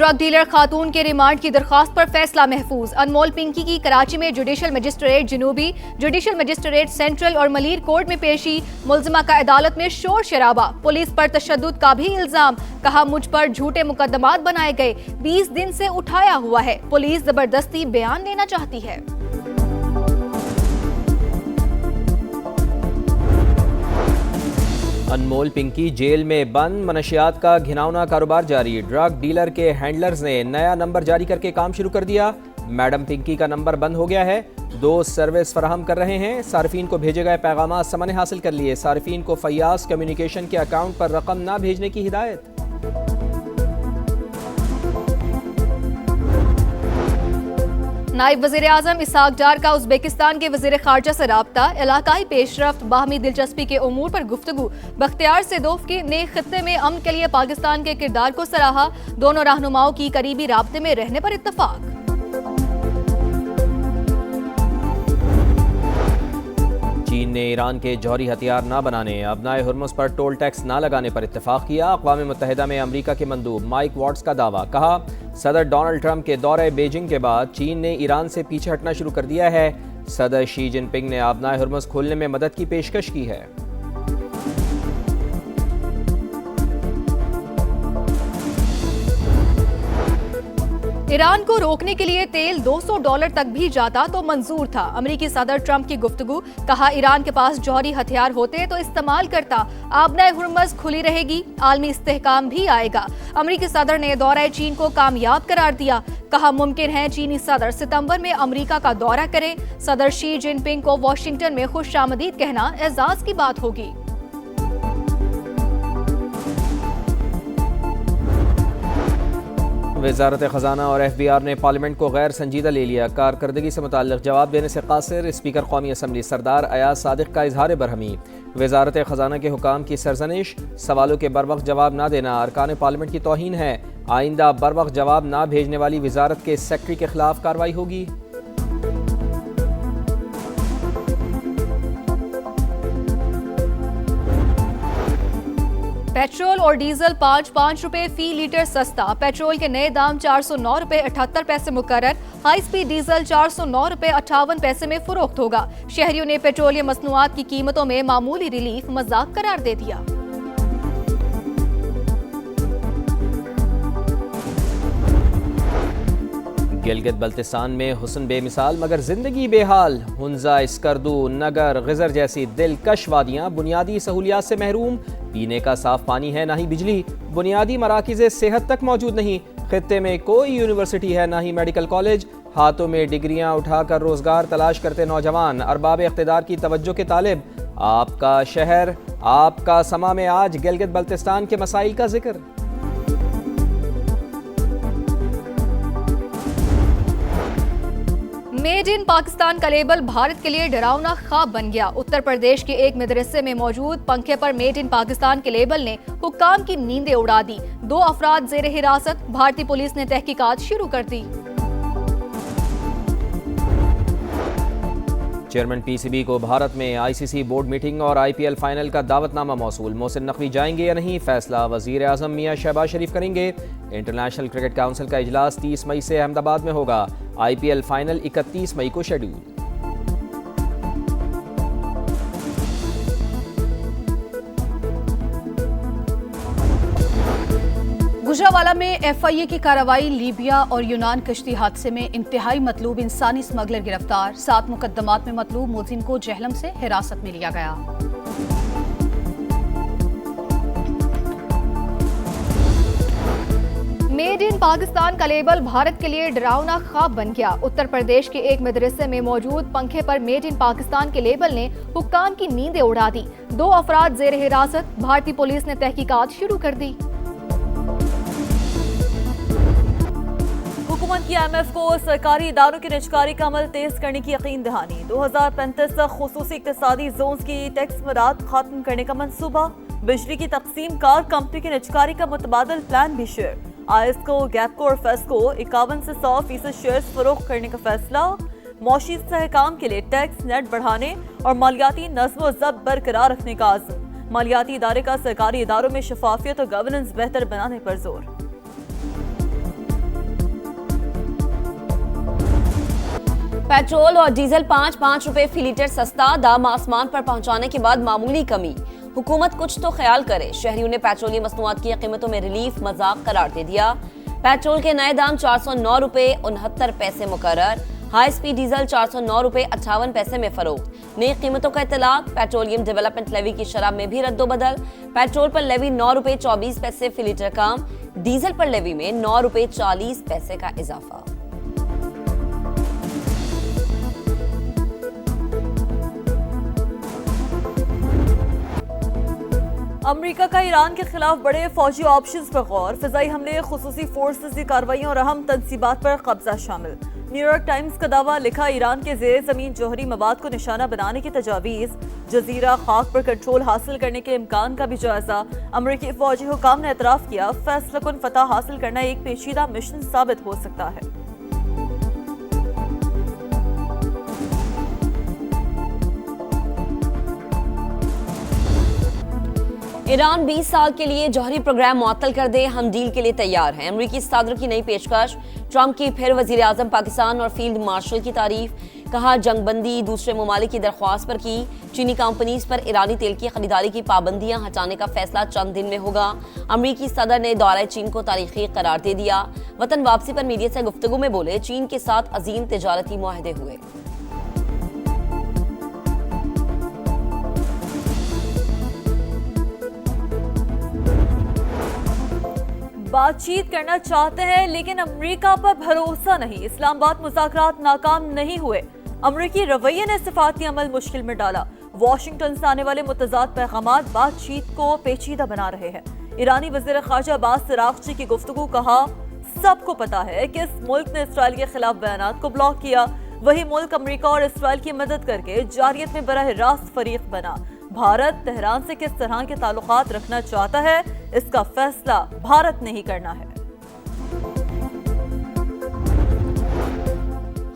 Drug dealer खातून के remand की दरखास्त पर फैसला महफूज। अनमोल पिंकी की कराची में जुडिशल मजिस्ट्रेट जनूबी, जुडिशल मजिस्ट्रेट सेंट्रल और मलीर कोर्ट में पेशी। मुलजिमा का अदालत में शोर शराबा, पुलिस पर तशद्दुद का भी इल्जाम। कहा मुझ पर झूठे मुकदमात बनाए गए, 20 दिन से उठाया हुआ है। पुलिस जबरदस्ती बयान लेना चाहती है। अनमोल पिंकी जेल में बंद, मनशियात का घिनौना कारोबार जारी। ड्रग डीलर के हैंडलर्स ने नया नंबर जारी करके काम शुरू कर दिया। मैडम पिंकी का नंबर बंद हो गया है, 2 सर्विस फराहम कर रहे हैं। सार्फिन को भेजे गए पैगाम समन हासिल कर लिए। सार्फिन को फयाज कम्युनिकेशन के अकाउंट पर रकम न भेजने की हिदायत। नायब वज़ीर आज़म इसहाक डार का उज़्बेकिस्तान के वज़ीर ख़ारजा से राब्ता। इलाकाई पेशरफ्त, बाहमी दिलचस्पी के उमूर पर गुफ्तगू। बख्तियार सैदोफ ने खित्ते में अमन के लिए पाकिस्तान के किरदार को सराहा। दोनों रहनुमाओं की करीबी राब्ते में रहने पर इत्तफाक। चीन ने ईरान के जौहरी हथियार न बनाने, अबनाए हुर्मुज़ पर टोल टैक्स न लगाने पर इत्तेफाक किया। अक़वाम मुत्तहिदा में अमरीका के मंदूब माइक वाट्स का दावा। कहा सदर डोनाल्ड ट्रंप के दौरे बीजिंग के बाद चीन ने ईरान से पीछे हटना शुरू कर दिया है। सदर शी जिनपिंग ने अबनाए हुर्मुज़ खोलने में मदद की पेशकश की है। ईरान को रोकने के लिए तेल $200 तक भी जाता तो मंजूर था। अमेरिकी सदर ट्रंप की गुफ्तगू। कहा ईरान के पास जौहरी हथियार होते तो इस्तेमाल करता। आबनाए हुर्मुज़ खुली रहेगी, आलमी इस्तेहकाम भी आएगा। अमेरिकी सदर ने दौरा चीन को कामयाब करार दिया। कहा मुमकिन है चीनी सदर सितंबर में अमेरिका का दौरा करें। सदर शी जिनपिंग को वाशिंगटन में खुशामदीद कहना एजाज की बात होगी। वज़ारत ख़ज़ाना और FBR ने पार्लियामेंट को गैर संजीदा ले लिया। कारकर्दगी से मुताल्लिक़ जवाब देने से कासिर। स्पीकर कौमी असम्बली सरदार अयाज सादिक का इजहार बरहमी। वज़ारत ख़ज़ाना के हुकाम की सरजनिश, सवालों के बरवक्त जवाब न देना अरकान पार्लियामेंट की तौहीन है। आइंदा बरवक्त जवाब न भेजने वाली वज़ारत के सेक्रेटरी के खिलाफ कार्रवाई होगी। पेट्रोल और डीजल 5 रुपए फी लीटर सस्ता। पेट्रोल के नए दाम 409 रुपए 78 पैसे मुकर्रर। हाई स्पीड डीजल 409 रुपए 58 पैसे में फरोख्त होगा। शहरियों ने पेट्रोलियम मसनूआत की कीमतों में मामूली रिलीफ मजाक करार दे दिया। गिलगित बल्तिस्तान में हुस्न बेमिसाल मगर जिंदगी बेहाल। हुंजा, स्कर्दू, नगर, गिजर जैसी दिलकश वादियाँ बुनियादी सहूलियात से महरूम। पीने का साफ पानी है ना ही बिजली। बुनियादी मराकिज़े सेहत तक मौजूद नहीं। खित्ते में कोई यूनिवर्सिटी है ना ही मेडिकल कॉलेज। हाथों में डिग्रियाँ उठाकर रोजगार तलाश करते नौजवान अरबाब इख्तिदार की तवज्जो के तालिब। आपका शहर, आपका समा में आज गिलगित बल्तिस्तान के मसाइल का जिक्र। मेड इन पाकिस्तान का लेबल भारत के लिए डरावना ख्वाब बन गया। उत्तर प्रदेश के एक मदरसे में मौजूद पंखे पर मेड इन पाकिस्तान के लेबल ने हुक्काम की नींदें उड़ा दी। 2 अफराद जेर हिरासत। भारतीय पुलिस ने तहकीकात शुरू कर दी। चेयरमैन PCB को भारत में ICC बोर्ड मीटिंग और IPL फाइनल का दावतनामा मौसूल। मोहसिन नकवी जाएंगे या नहीं, फैसला वजीर आजम मियां शहबाज शरीफ करेंगे। इंटरनेशनल क्रिकेट काउंसिल का इजलास 30 मई से अहमदाबाद में होगा। IPL फाइनल 31 मई को शेड्यूल। गुजरावाला में FIA की कार्रवाई। लीबिया और यूनान कश्ती हादसे में इंतहाई मतलूब इंसानी स्मगलर गिरफ्तार। 7 मुकदमात में मतलूब मुलजिम को जहलम से हिरासत में लिया गया। मेड इन पाकिस्तान का लेबल भारत के लिए डरावना ख्वाब बन गया। उत्तर प्रदेश के एक मदरसे में मौजूद पंखे पर मेड इन पाकिस्तान के लेबल ने हुक्काम की नींदें उड़ा दी। 2 अफराद जेर हिरासत। भारतीय पुलिस ने तहकीकात शुरू कर दी। हुकूमत की IMF को सरकारी इदारों की निजकारी का अमल तेज करने की यकीन दहानी। 2035 तक खुसूसी इक्तिसादी जोन्स की टैक्स मराद खत्म करने का मंसूबा। बिजली की तकसीम कार कंपनी की निजकारी का मुतबादल प्लान भी शेयर। आयस्को, गैपको और फेस्को 51 से 100% शेयर्स फरोख्त करने का फैसला। मौशी इस्तेहकाम के लिए टैक्स नेट बढ़ाने और मालियाती नज़्म व ज़ब्त बरकरार रखने का आज़म। मालियाती इदारे का सरकारी इदारों में शफाफियत और गवर्नेंस बेहतर बनाने पर जोर। पेट्रोल और डीजल 5-5 रुपए फी लीटर सस्ता, दाम आसमान पर पहुंचाने के बाद मामूली कमी। हुकूमत कुछ तो ख्याल करे। शहरियों ने पेट्रोलियम मसनूआत की कीमतों में रिलीफ मजाक करार दे दिया। पेट्रोल के नए दाम 409 रुपए 69 पैसे मुकर्रर। हाई स्पीड डीजल 409 रुपए 58 पैसे में फरोख्त। नई कीमतों का इतलाक। पेट्रोलियम डेवलपमेंट लेवी की शरह में भी रद्दोबदल। पेट्रोल पर लेवी 9 रुपए 24 पैसे फी लीटर कम। डीजल पर लेवी में 9 रुपए 40 पैसे का इजाफा। अमेरिका का ईरान के खिलाफ बड़े फौजी ऑप्शंस पर गौर। फिजाई हमले, खुसूसी फोर्सेस की कार्रवाइयों और अहम तनसीबात पर कब्जा शामिल। न्यूयॉर्क टाइम्स का दावा लिखा, ईरान के जेर जमीन जौहरी मवाद को निशाना बनाने की तजावीज़। जजीरा खाक पर कंट्रोल हासिल करने के इम्कान का भी जायजा। अमरीकी फौजी हुकाम ने एतराफ़ किया, फैसलाकुन फतह हासिल करना एक पेचीदा मिशन साबित हो सकता है। ईरान 20 साल के लिए जौहरी प्रोग्राम मुअत्तल कर दे, हम डील के लिए तैयार हैं। अमरीकी सदर की नई पेशकश। ट्रंप की फिर वजीर आजम पाकिस्तान और फील्ड मार्शल की तारीफ। कहा, जंगबंदी दूसरे ममालिक की दरख्वास्त पर की। चीनी कंपनीज पर ईरानी तेल की खरीदारी की पाबंदियां हटाने का फैसला चंद दिन में होगा। अमरीकी सदर ने दौरा चीन को तारीखी करार दे दिया। वतन वापसी पर मीडिया से गुफ्तगू में बोले, चीन के साथ अजीम तिजारती मुआहदे हुए। बातचीत करना चाहते हैं लेकिन अमेरिका पर भरोसा नहीं। इस्लामाबाद मुज़ाकरात नाकाम नहीं हुए। अमेरिकी रवैये ने सिफाती अमल मुश्किल में डाला। वाशिंगटन से आने वाले मुतज़ाद पैगामात बातचीत को पेचीदा बना रहे हैं। ईरानी वज़ीर ख़ारजा अब्बास अराग़ची की गुफ्तगू। कहा, सबको पता है कि इस मुल्क ने इसराइल के खिलाफ बयानात को ब्लॉक किया। वही मुल्क अमेरिका और इसराइल की मदद करके जारियत में बराह रास्त फरीक बना। भारत तेहरान से किस तरह के ताल्लुकात रखना चाहता है, इसका फैसला भारत ने ही करना है।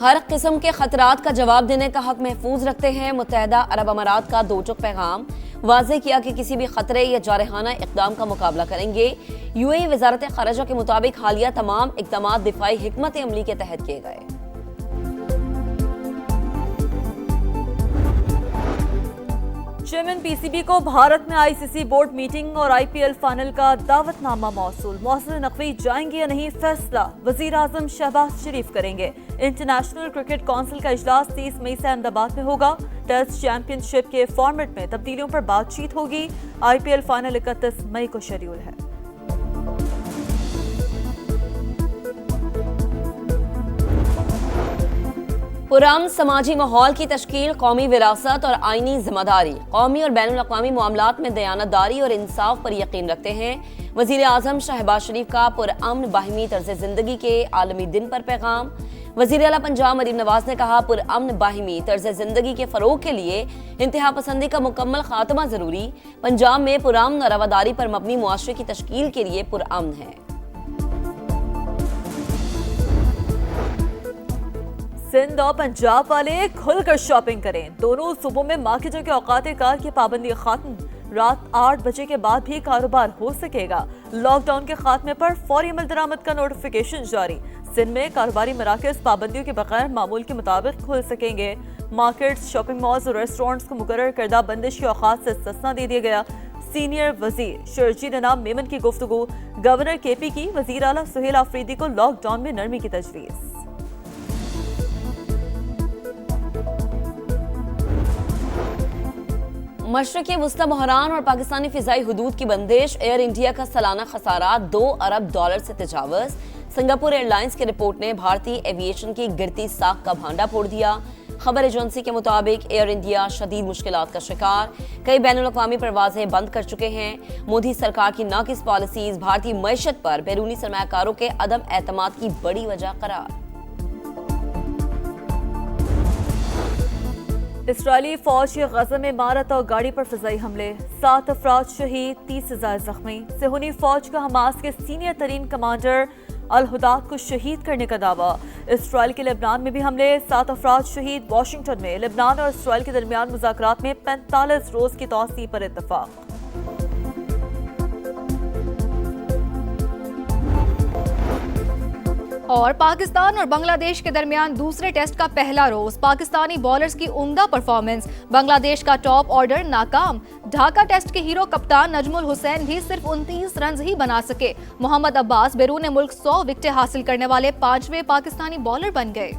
हर किस्म के खतरात का जवाब देने का हक महफूज रखते हैं। मुत्तहदा अरब अमारात का दो टुक पैगाम। वाज़ेह किया कि किसी भी खतरे या जारहाना इक़दाम का मुकाबला करेंगे। यूएई वज़ारत ख़ारिजा के मुताबिक हालिया तमाम इक़दामात दिफ़ाई हिकमत अमली के तहत किए गए। चेयरमैन पीसीबी को भारत में आईसीसी बोर्ड मीटिंग और आईपीएल फाइनल का दावतनामा मौसूल। नकवी जाएंगे या नहीं, फैसला वजीर आजम शहबाज शरीफ करेंगे। इंटरनेशनल क्रिकेट काउंसिल का इजलास 30 मई से अहमदाबाद में होगा। टेस्ट चैंपियनशिप के फॉर्मेट में तब्दीलियों पर बातचीत होगी। आईपीएल फाइनल 31 मई को शेड्यूल है। पुरान समाजी माहौल की तश्कील, कौमी विरासत और आईनी जिम्मेदारी। कौमी और बैनुल अक़वामी मामलात में दयानतदारी और इंसाफ पर यकीन रखते हैं। वज़ीर आज़म शहबाज शरीफ का पुरअमन बाहिमी तर्ज़ ज़िंदगी के आलमी दिन पर पैगाम। वज़ीर आला पंजाब मरीम नवाज ने कहा, पुरअमन बाहिमी तर्ज़ ज़िंदगी के फ़रोग़ के लिए इंतहा पसंदी का मुकम्मल खात्मा ज़रूरी। पंजाब में पुरअमन और रवादारी पर मबनी मुआशरे की तश्कील के लिए पुरअमन है। सिंध और पंजाब वाले खुलकर शॉपिंग करें। दोनों सूबों में मार्केटों के औकात कार की पाबंदी खत्म। रात 8 बजे के बाद भी कारोबार हो सकेगा। लॉकडाउन के खात्मे पर फौरी अमल दरामद का नोटिफिकेशन जारी। सिंध में कारोबारी मराकज़ पाबंदियों के बगैर मामूल के मुताबिक खुल सकेंगे। मार्केट्स, शॉपिंग मॉल्स और रेस्टोरेंट्स को मुकर्रर करदा बंदिश के औकात से इस्तिस्ना दे दिया गया। सीनियर वजीर शर्जील इनाम मेमन की गुफ्तगू। गवर्नर केपी की वजीर आला सुहेल आफरीदी को लॉकडाउन में नरमी की तजवीज़। मशरक़ी वस्ता बहरान और पाकिस्तानी फ़िज़ाई हुदूद की बंदिश। एयर इंडिया का सालाना खसारा $2 अरब से तजावज़। सिंगापुर एयरलाइंस की रिपोर्ट ने भारतीय एविएशन की गिरती साख का भांडा फोड़ दिया। खबर एजेंसी के मुताबिक एयर इंडिया शदीद मुश्किलात का शिकार। कई बैनुल-अक़वामी परवाज़ें बंद कर चुके हैं। मोदी सरकार की नाकिस पॉलिसीज़ भारतीय मईशत पर बैरूनी सरमायाकारों के अदम एतमाद की बड़ी वजह करार। इसराइली फौज की गज़ा में इमारत और गाड़ी पर फ़िज़ाई हमले। 7 अफराद शहीद, 30 से ज़ायद ज़ख्मी। सेहूनी फौज का हमास के सीनियर तरीन कमांडर अल-हुदाद को शहीद करने का दावा। इसराइल के लेबनान में भी हमले, 7 अफराद शहीद। वाशिंगटन में लेबनान और इसराइल के दरमियान मुज़ाकरात में 45 रोज़ की तौसीह पर इत्तफ़ाक़। और पाकिस्तान और बांग्लादेश के दरमियान दूसरे टेस्ट का पहला रोज पाकिस्तानी बॉलर्स की उम्दा परफॉर्मेंस, बांग्लादेश का टॉप ऑर्डर नाकाम। ढाका टेस्ट के हीरो कप्तान नजमुल हुसैन भी सिर्फ 29 रन ही बना सके। मोहम्मद अब्बास बैरून मुल्क 100 विकेटें हासिल करने वाले 5वें पाकिस्तानी बॉलर बन गए।